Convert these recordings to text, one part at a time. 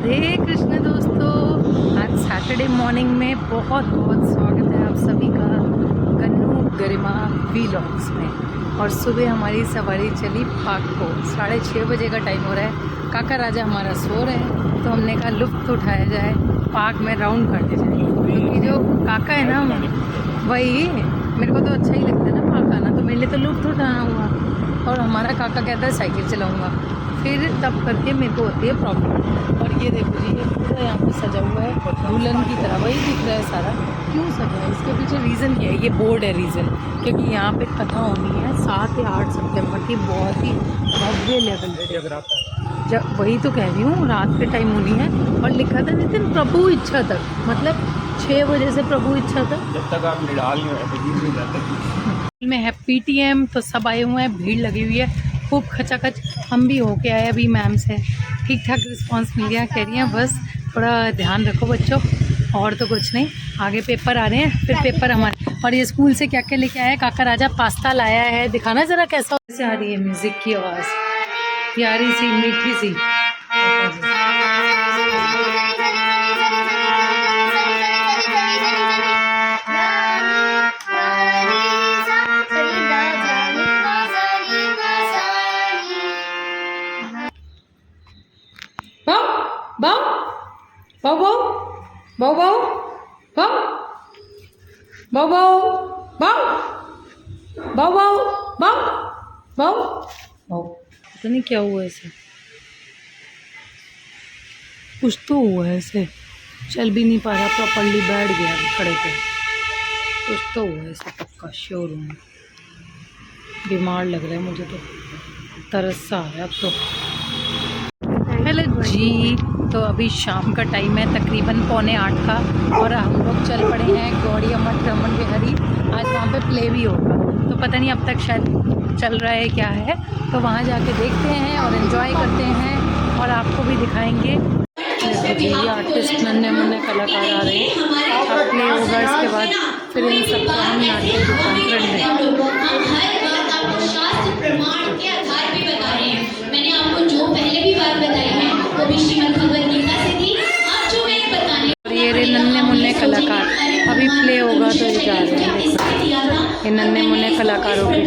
राधे कृष्ण दोस्तों, आज Saturday morning में बहुत बहुत स्वागत है आप सभी का गन्नू गरिमा व्लॉग्स में। और सुबह हमारी सवारी चली पार्क को, 6:30 बजे का टाइम हो रहा है। काका राजा हमारा सो रहे हैं तो हमने कहा लुत्फ़ उठाया जाए, पार्क में राउंड करने जाए। क्योंकि जो काका है ना वही मेरे को तो अच्छा ही लगता है ना पार्क आना, तो मेरे लिए तो लुत्फ़ उठाना हुआ। और हमारा काका कहता है साइकिल चलाऊँगा, फिर तब करके मेरे को होती है प्रॉब्लम। और ये देखो जी, ये पूरा यहाँ पे सजा हुआ है दुल्हन की तरह, वही दिख रहा है सारा। क्यों सजा है इसके पीछे रीज़न क्या है? ये बोर्ड है रीज़न, क्योंकि यहाँ पे कथा होनी है 7 या 8 सितंबर की, बहुत ही भव्य लेवल पे। जब वही तो कह रही हूँ, रात के टाइम होनी है। और लिखा था नितिन प्रभु इच्छा तक, मतलब 6 बजे से प्रभु इच्छा तक, जब तक आप निडाल नहीं जाते में है PTM। तो सब आए हुए हैं, भीड़ लगी हुई है खूब खचाखच। हम भी होके आए अभी मैम से, ठीक ठाक रिस्पांस मिल गया। कह रही हैं बस थोड़ा ध्यान रखो बच्चों, और तो कुछ नहीं। आगे पेपर आ रहे हैं, फिर पेपर हमारे। और ये स्कूल से क्या क्या लेके आया है? काका राजा पास्ता लाया है, दिखाना ज़रा कैसा से आ रही है म्यूज़िक की आवाज़, प्यारी सी मीठी सी। बाऊ बाऊ बाऊ बाऊ बाऊ बाऊ बाऊ बाऊ बाऊ बाऊ बाऊ बाऊ। पता नहीं क्या हुआ ऐसे, कुछ तो हुआ है ऐसे, चल भी नहीं पा रहा प्रॉपरली, बैठ गया खड़े पे। कुछ तो हुआ ऐसे पक्का, श्योर हूँ। बीमार लग रहा है मुझे तो, तरस सा आ रहा है अब तो। हेलो जी, तो अभी शाम का टाइम है, तकरीबन 7:45 का, और हम लोग चल पड़े हैं गौड़िया मठ रमन बिहारी। आज वहाँ पे प्ले भी होगा, तो पता नहीं अब तक शायद चल रहा है क्या है, तो वहाँ जाके देखते हैं और एंजॉय करते हैं और आपको भी दिखाएंगे। ये आर्टिस्ट नन्हे मुन्ने कलाकार आ रहे हैं, अब प्ले होगा इसके बाद फिर इन सबका हम नाट्य दिखाएंगे। मैंने आपको जो पहले भी बात बताई है वो भी श्रीमद् भगवद गीता से थी। आप जो मैंने बताने और ये रे नन्हे मुन्ने कलाकार, अभी प्ले होगा तो ये जा रहे हैं। ये नन्हे मुन्ने कलाकारों की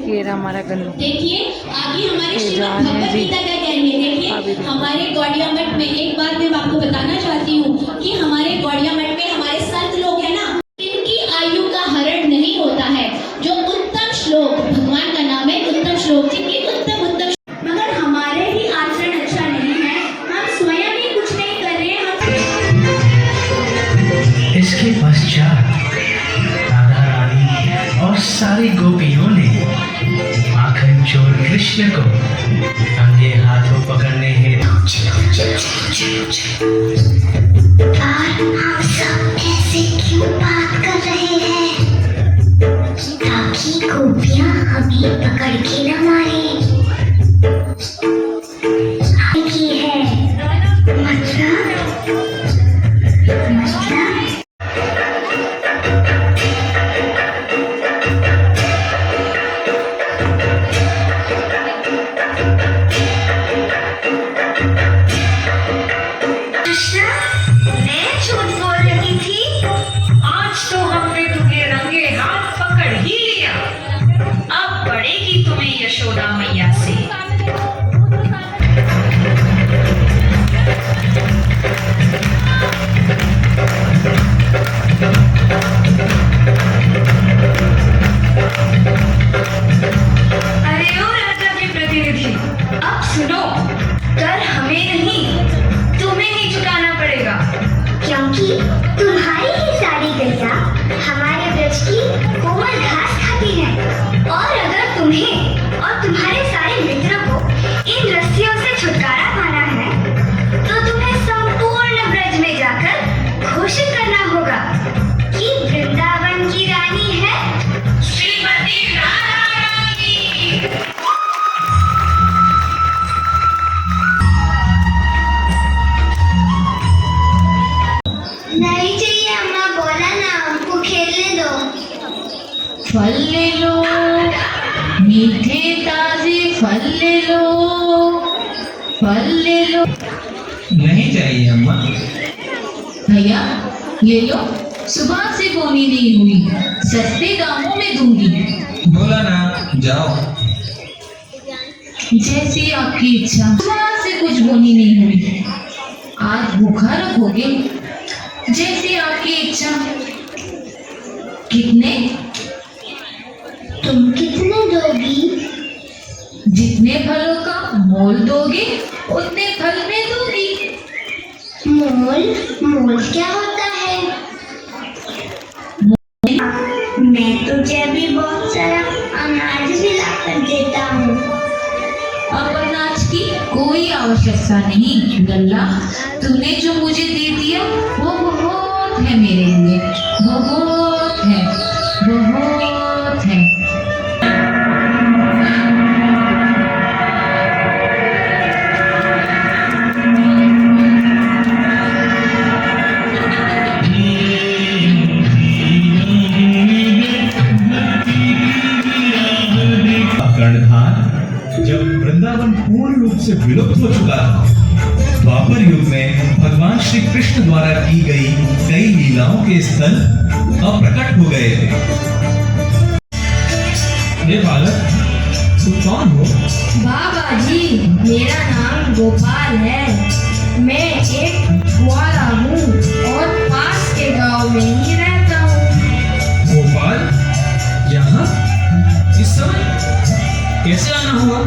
ये हमारा गन्नू। देखिए आगे हमारे श्रीमद् भगवद गीता क्या कह रही है। देखिए हमारे गौड़िया मठ में एक बात मैं आपको बताना चाहती हूँ कि हमारे गौड़िया मठ में हमारे संत लोग हैं ना, इनकी आयु का हरण नहीं होता है। जो उत्तम श्लोक, भगवान का नाम है उत्तम श्लोक, जिनकी उत्तम उत्तम, मगर हमारे ही आचरण अच्छा नहीं है, हम स्वयं ही कुछ नहीं कर रहे हैं। इसके पश्चात राधा रानी और सारी गोपियों ने माखन चोर कृष्ण को अंगे हाथों पकड़ने हेतु हम सब ऐसे क्यों बात कर रहे हैं? ताकि गोपियां हमें पकड़ के न मारे। की है मतलब यशोदा मैया से। अरे ओ राजा के प्रतिनिधि, अब सुनो, कर हमें नहीं तुम्हें ही चुकाना पड़ेगा, क्योंकि तुम्हारी ही सारी गैया हमारे ब्रज की कोमल घास खाती है। और अगर तुम्हें और तुम्हारे सारे मित्रों को इन रस्सियों से छुटकारा पाना है, तो तुम्हें संपूर्ण ब्रज में जाकर घोषित करना होगा कि वृंदावन की रानी है श्रीमती राधा रानी। नहीं चाहिए अम्मा, बोला ना हमको खेलने दो। फल ले लो मीठे ताजे फल ले लो, फल ले लो। नहीं चाहिए अम्मा। भैया ये लो, सुबह से बोनी नहीं हुई, सस्ते दामों में दूंगी। बोला ना, जाओ। जैसी आपकी इच्छा। सुबह से कुछ बोनी नहीं हुई, आज भूखा रखोगे? जैसी आपकी इच्छा। कितने? तुम कितने दोगी? जितने फलों का मोल दोगे उतने फल में दूंगी। मोल क्या होता है? मैं तुझे भी बहुत सारा अनाज भी लाकर देता हूँ। अब अनाज की कोई आवश्यकता नहीं लल्ला, तूने जो मुझे दे दिया वो बहुत है मेरे लिए, बहुत है, बहुत है। कर्णधार जब वृंदावन पूर्ण रूप से विलुप्त हो चुका था, द्वापर युग में भगवान श्री कृष्ण द्वारा की गई कई लीलाओं के स्थल अब प्रकट हो गए थे। हे बालक, तुम कौन हो? बाबा जी, मेरा नाम गोपाल है। मैं एक ग्वाला हूँ और पास के गांव में ही रहता हूँ। गोपाल, यहाँ इस समय कैसे आना हुआ?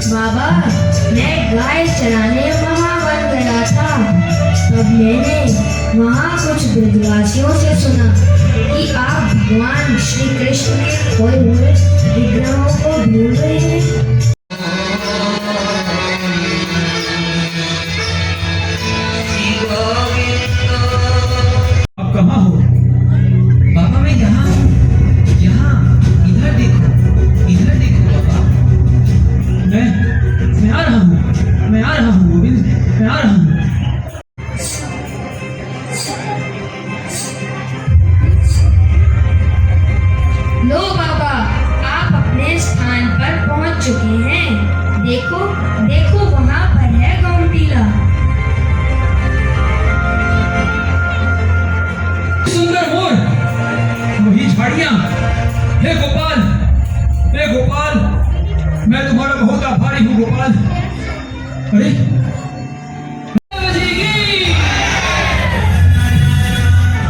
बाबा, मैं गाय चराने वहाँ वन गया था, तब मैंने वहाँ कुछ ब्रजवासियों से सुना कि आप भगवान श्री कृष्ण के खोए हुए विग्रहों को ढूंढ रहे हैं। आप कहाँ हो? बाबा, मैं यहाँ हूँ। यहाँ, इधर देखो, इधर देखो बाबा। मैं आ रहा हूँ, मैं आ रहा हूँ गोविंद, मैं आ रहा हूँ। लो बाबा, आप अपने स्थान पर पहुँच चुके हैं। देखो देखो, वहाँ पर है गौमतीला। सुंदर मोर, वही झाड़ियाँ। हे गोपाल, हे गोपाल, मैं तुम्हारा बहुत आभारी हूँ गोपाल। अरे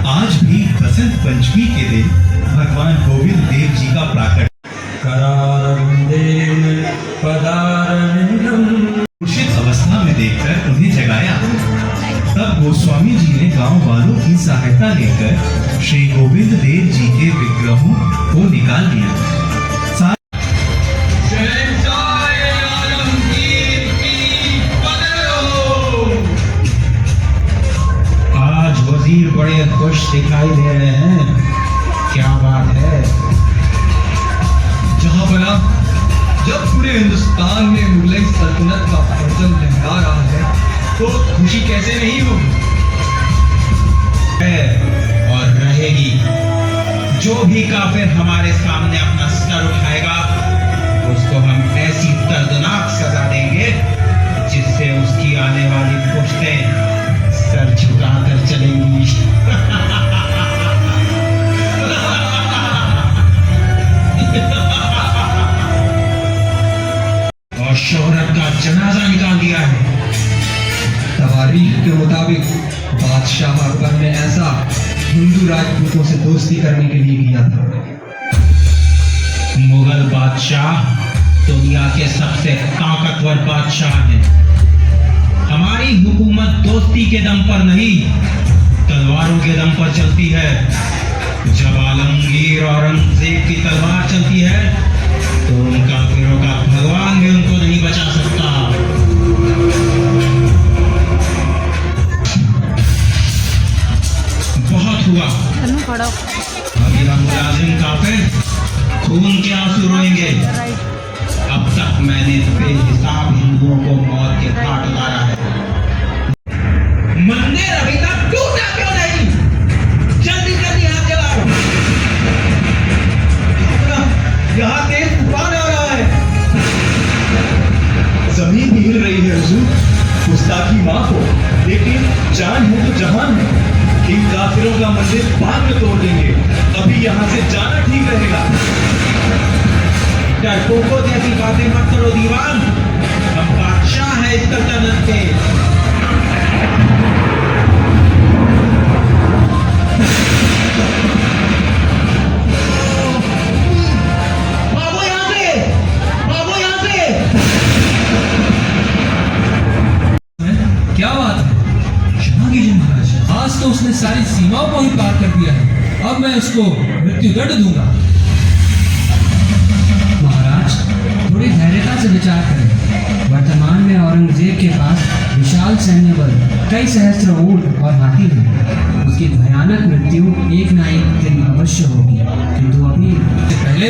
आज भी बसंत पंचमी के दिन भगवान गोविंद देव जी का प्राकट उचित अवस्था में देखकर उन्हें जगाया। तब गोस्वामी जी ने गांव वालों की सहायता लेकर श्री गोविंद देव जी के विग्रहों को निकाल दिया। आज वजीर बड़े खुश दिखाई दे रहे हैं, क्या बात है? जहां बना, जब पूरे हिंदुस्तान में मुगलई सल्तनत का परचम लहरा रहा है तो खुशी कैसे नहीं होगी? है और रहेगी। जो भी काफिर हमारे सामने अपना सर उठाएगा उसको हम ऐसी दर्दनाक सजा देंगे जिससे उसकी आने वाली पुश्तें सर झुकाकर चलेंगी। और शोहरत का जनाजा निकाल दिया है। तवारीख के मुताबिक बादशाह अकबर ने ऐसा हिंदू राजपूतों से दोस्ती करने के लिए किया था। मुगल बादशाह दुनिया के सबसे ताकतवर बादशाह हैं। हमारी हुकूमत दोस्ती के दम पर नहीं, तलवारों के दम पर चलती है। जब आलमगीर औरंगजेब की तलवार चलती है तो उन काफिरों का भगवान भी उनको नहीं बचा सकता। बहुत हुआ, अभी मुलाजिम काफिर खून के आंसू रोएंगे। अब तक मैंने बेहिसाब हिंदुओं को मौत के घाट उतारा है। मंदिर अभी तक टूटा क्यों नहीं? जल्दी जल्दी हाथ चलाओ। यहाँ तेज तूफान आ रहा है। जमीन हिल रही है हुजूर। बाकी माफ हो, लेकिन जान है तो जहान है। इन काफिरों का मंदिर बाद में तोड़ देंगे, अभी यहाँ से जाना ठीक रहेगा। डरपोकों जैसी बातें मत करो दीवान, हम बादशाह हैं इस सल्तनत के। भागो यहाँ से, भागो यहाँ से। क्या बात है? क्षमा कीजिए महाराज, आज तो उसने सारी सीमाओं को ही पार कर दिया है। अब मैं उसको मृत्यु दंड दूंगा। महाराज, थोड़ी धैर्यता से विचार करें। वर्तमान में औरंगजेब के पास विशाल सैन्य बल, कई सहस्त्र ऊंट और हाथी हैं। उसकी भयानक मृत्यु एक ना एक दिन अवश्य होगी, किंतु अभी से पहले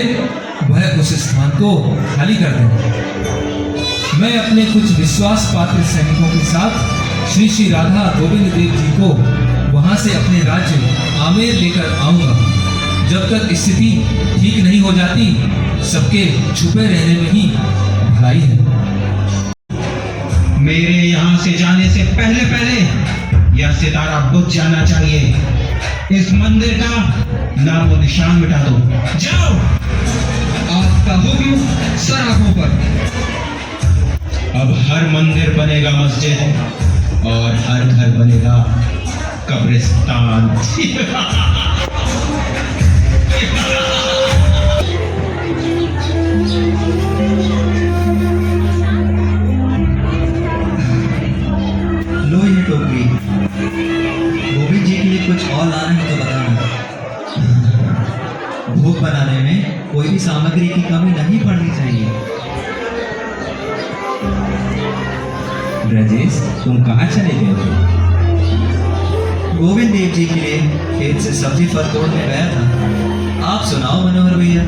वह उस स्थान को खाली कर दें। मैं अपने कुछ विश्वास पात्र सैनिकों के साथ श्री श्री राधा गोविंद देव जी को वहां से अपने राज्य आमेर लेकर आऊंगा। जब तक स्थिति ठीक नहीं हो जाती, सबके छुपे रहने में ही भलाई है। मेरे यहाँ से जाने से पहले पहले यह सितारा बुझ जाना चाहिए। इस मंदिर का नामो निशान मिटा दो। जाओ। आपका हुक्म सर आंखों पर। अब हर मंदिर बनेगा मस्जिद और हर घर बनेगा कब्रिस्तान। लो ये टोकरी, गोविंद जी के लिए कुछ और लाना है तो बताना। भोग बनाने में कोई भी सामग्री की कमी नहीं पड़नी चाहिए। ब्रजेश, तुम कहाँ चले गए थे? गोविंद देव जी के लिए खेत से सब्जी फल तोड़ने गया था। आप सुनाओ मनोहर भैया,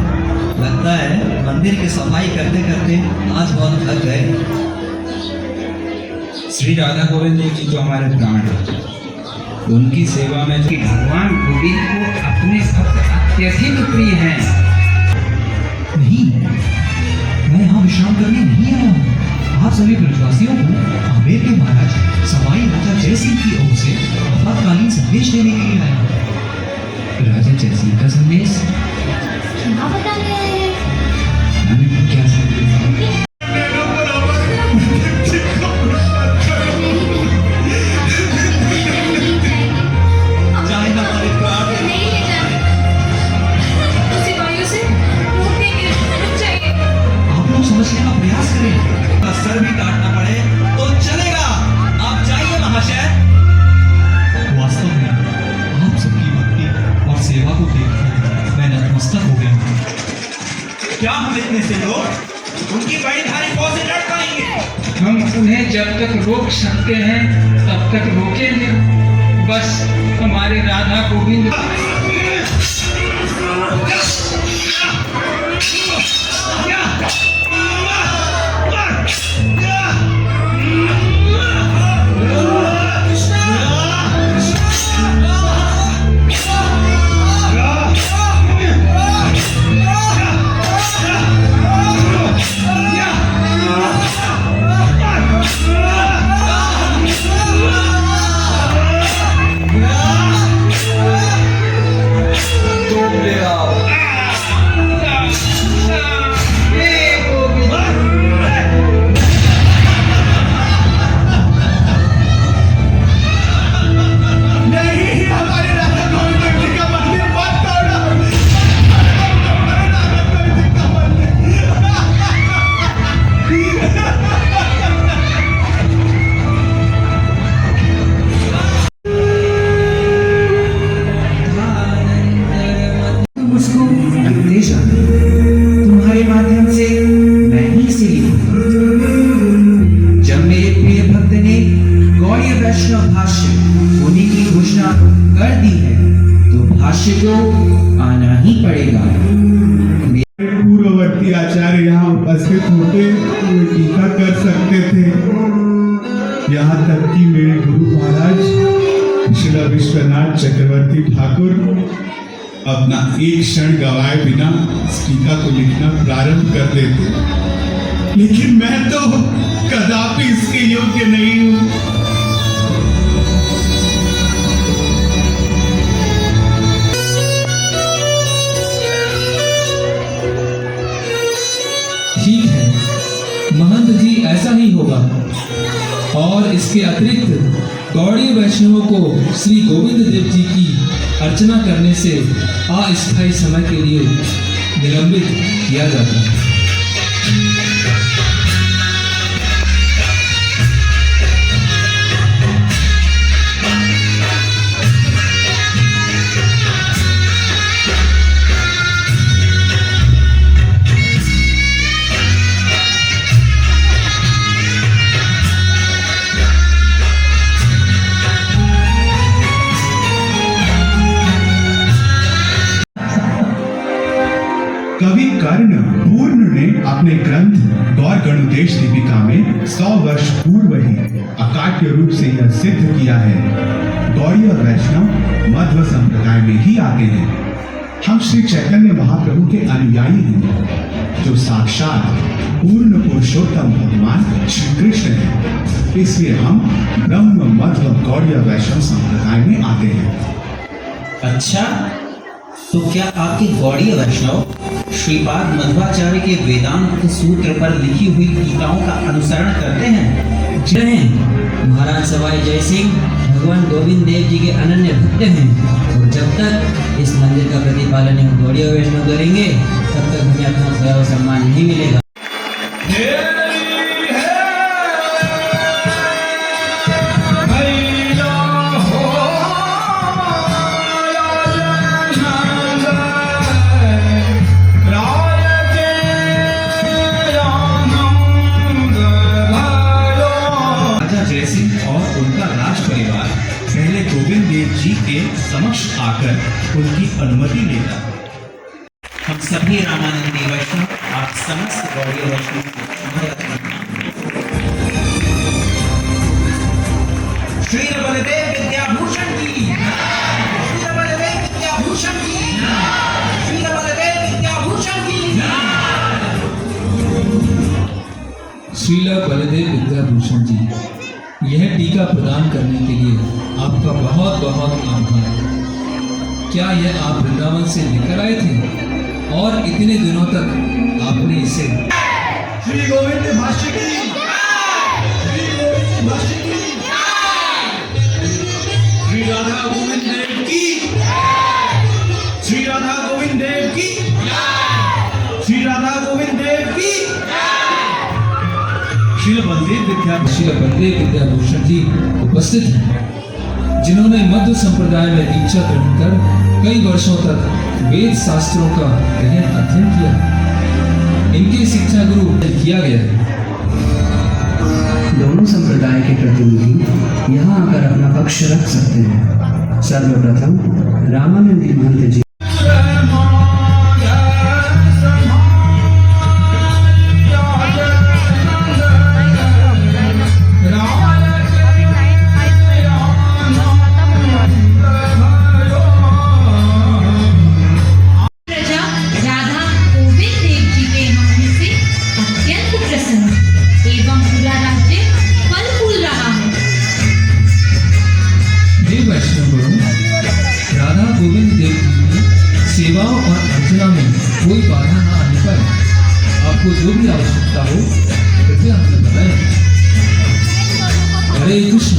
लगता है मंदिर की सफाई करते करते आज बहुत थक गए। श्री राधा गोविंद देव जी तो हमारे प्राण हैं। उनकी सेवा में जो भगवान गोविंद को अपने भक्त अत्यधिक प्रिय हैं। नहीं, मैं यहाँ विश्राम करने नहीं आया हूँ। आप सभी ब्रजवासियों को आमेर के महाराज सवाई राजा जय सिंह की ओर से आपातकालीन संदेश देने के लिए आया हूँ। राजा जय सिंह का संदेश? क्या बताने आए हैं? मैंने क्या संदेश? चाहे हमारे प्राण नहीं ले जाना, तो सिपाहियों से रोकेंगे, रुक जाइए। आप लोग समझने का प्रयास करें। का सर भी काटना पड़े तो चलेगा। आप जाइए महाशय। वास्तव में आप सबकी भक्ति और सेवा को देखकर मैं नतमस्तक हो गया हूँ। क्या हम इतने से लोग उनकी बड़ी भारी फौज से लड़ पाएंगे? हम उन्हें जब तक रोक सकते हैं तब तक रोकेंगे। बस हमारे राधा गोविंद तुम्हारे माध्यम से मैं ही से लिखूंगा। जब मेरे प्रिय भक्त ने गौड़ीय वैष्णव भाष्य होने की घोषणा कर दी है तो भाष्य को आना ही पड़ेगा। पूर्ववर्ती आचार्य यहाँ उपस्थित होते वे टीका कर सकते थे। यहाँ तक कि मेरे गुरु महाराज श्री विश्वनाथ चक्रवर्ती ठाकुर अपना एक क्षण गवाए बिना इस टीका को लिखना प्रारंभ कर देते, लेकिन मैं तो कदापि इसके योग्य नहीं हूँ। और इसके अतिरिक्त गौड़ीय वैष्णवों को श्री गोविंद देव जी की अर्चना करने से अस्थायी समय के लिए निलंबित किया जाता है। कवि कर्ण पूर्ण ने अपने ग्रंथ गौर गणुदेश दीपिका में 100 वर्ष पूर्व ही अकाट्य रूप से यह सिद्ध किया है। गौड़ी और वैष्णव मध्व संप्रदाय में ही आते हैं। हम श्री चैतन्य महाप्रभु के अनुयायी हैं, जो साक्षात पूर्ण पुरुषोत्तम भगवान श्री कृष्ण हैं। इसलिए हम ब्रह्म मध्व गौड़ी और वैष्णव संप्रदाय में आते हैं। अच्छा, तो क्या आपके गौड़ीय वैष्णव श्रीपाद मध्वाचार्य के वेदांत सूत्र पर लिखी हुई टीकाओं का अनुसरण करते हैं? हैं महाराज सवाई जय सिंह भगवान गोविंद देव जी के अनन्य भक्त हैं, और जब तक इस मंदिर का प्रतिपालन हम गौड़ीय वैष्णव करेंगे तब तक हमें अपना दया और सम्मान नहीं मिलेगा। और उनका राज परिवार पहले गोविंद देव जी के समक्ष आकर उनकी अनुमति लेता। हम सभी रामानंदी वैष्णव आप समस्त गौड़ीय वैष्णव श्री बलदेव विद्याभूषण की, श्री बलदेव विद्याभूषण की, श्री बलदेव विद्याभूषण की। श्रीला बलदेव विद्याभूषण जी, यह टीका प्रदान करने के लिए आपका बहुत बहुत आभार। क्या यह आप वृंदावन से लेकर आए थे और इतने दिनों तक आपने इसे श्री गोविंद भाष्य की, श्री गोविंद भाष्य की, श्री राधा गोविंद देव की, श्री राधा गोविंद देव की, श्री राधा गोविंद देव की। श्री बलदेव विद्याभूषण जी उपस्थित हैं, जिन्होंने मध्व संप्रदाय में दीक्षा ग्रहण कर कई वर्षों तक वेद शास्त्रों का गहन अध्ययन किया। इनके शिक्षा गुरु किया गया है। दोनों संप्रदाय के प्रतिनिधि यहाँ आकर अपना पक्ष रख सकते हैं। सर्वप्रथम रामानंदी महंत जी। राधा गोविंद देव जी की सेवाओं और अर्चना में कोई बाधा न आने पर आपको जो भी आवश्यकता हो कृपया हमें बताएं। हरे कृष्ण।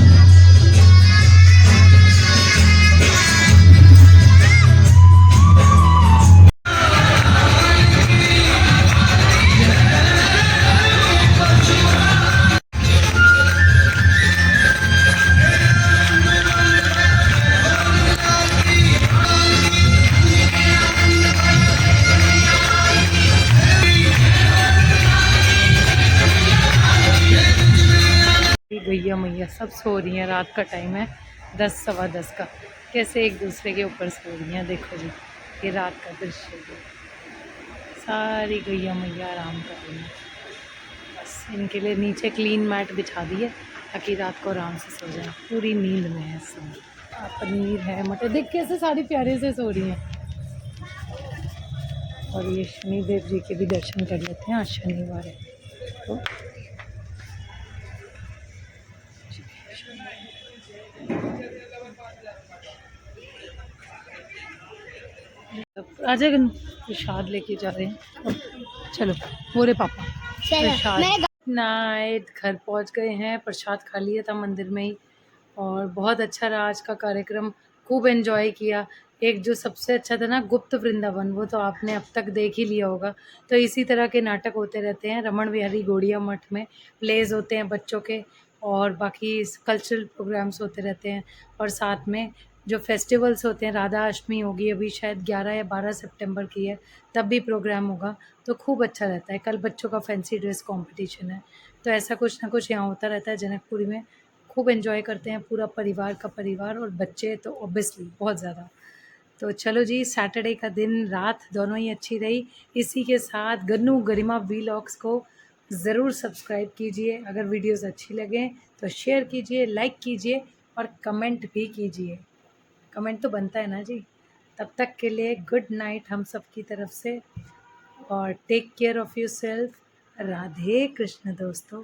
गैया मैया सब सो रही हैं। रात का टाइम है 10 सवा 10 का। कैसे एक दूसरे के ऊपर सो रही हैं, देखो जी, ये रात का दृश्य है। सारी गैया मैया आराम कर रही हैं। बस इनके लिए नीचे क्लीन मैट बिछा दी है ताकि रात को आराम से सो जाए। पूरी नींद में है सब। पनीर है, मटर, देख कैसे सारी प्यारे से सो रही हैं। और ये शनिदेव जी के भी दर्शन कर लेते हैं, आज शनिवार है तो। आजा प्रसाद लेके जा रहे हैं। चलो बोरे पापा प्रसाद। नाइट। घर पहुंच गए हैं, प्रसाद खा लिया था मंदिर में ही और बहुत अच्छा रहा आज का कार्यक्रम, खूब एंजॉय किया। एक जो सबसे अच्छा था ना, गुप्त वृंदावन, वो तो आपने अब तक देख ही लिया होगा। तो इसी तरह के नाटक होते रहते हैं रमन बिहारी गौड़िया मठ में, प्लेज होते हैं बच्चों के और बाकी कल्चरल प्रोग्राम्स होते रहते हैं। और साथ में जो फेस्टिवल्स होते हैं, राधा अष्टमी होगी अभी शायद 11 या 12 सितंबर की है, तब भी प्रोग्राम होगा, तो खूब अच्छा रहता है। कल बच्चों का फैंसी ड्रेस कंपटीशन है, तो ऐसा कुछ ना कुछ यहाँ होता रहता है जनकपुरी में। खूब एंजॉय करते हैं पूरा परिवार का परिवार, और बच्चे तो ऑब्वियसली बहुत ज़्यादा। तो चलो जी, सैटरडे का दिन रात दोनों ही अच्छी रही। इसी के साथ गन्नू गरिमा वीलॉग्स को ज़रूर सब्सक्राइब कीजिए। अगर वीडियोस अच्छी लगें तो शेयर कीजिए, लाइक कीजिए और कमेंट भी कीजिए। कमेंट तो बनता है ना जी। तब तक के लिए गुड नाइट हम सब की तरफ से, और take care of yourself. Radhe Krishna दोस्तों।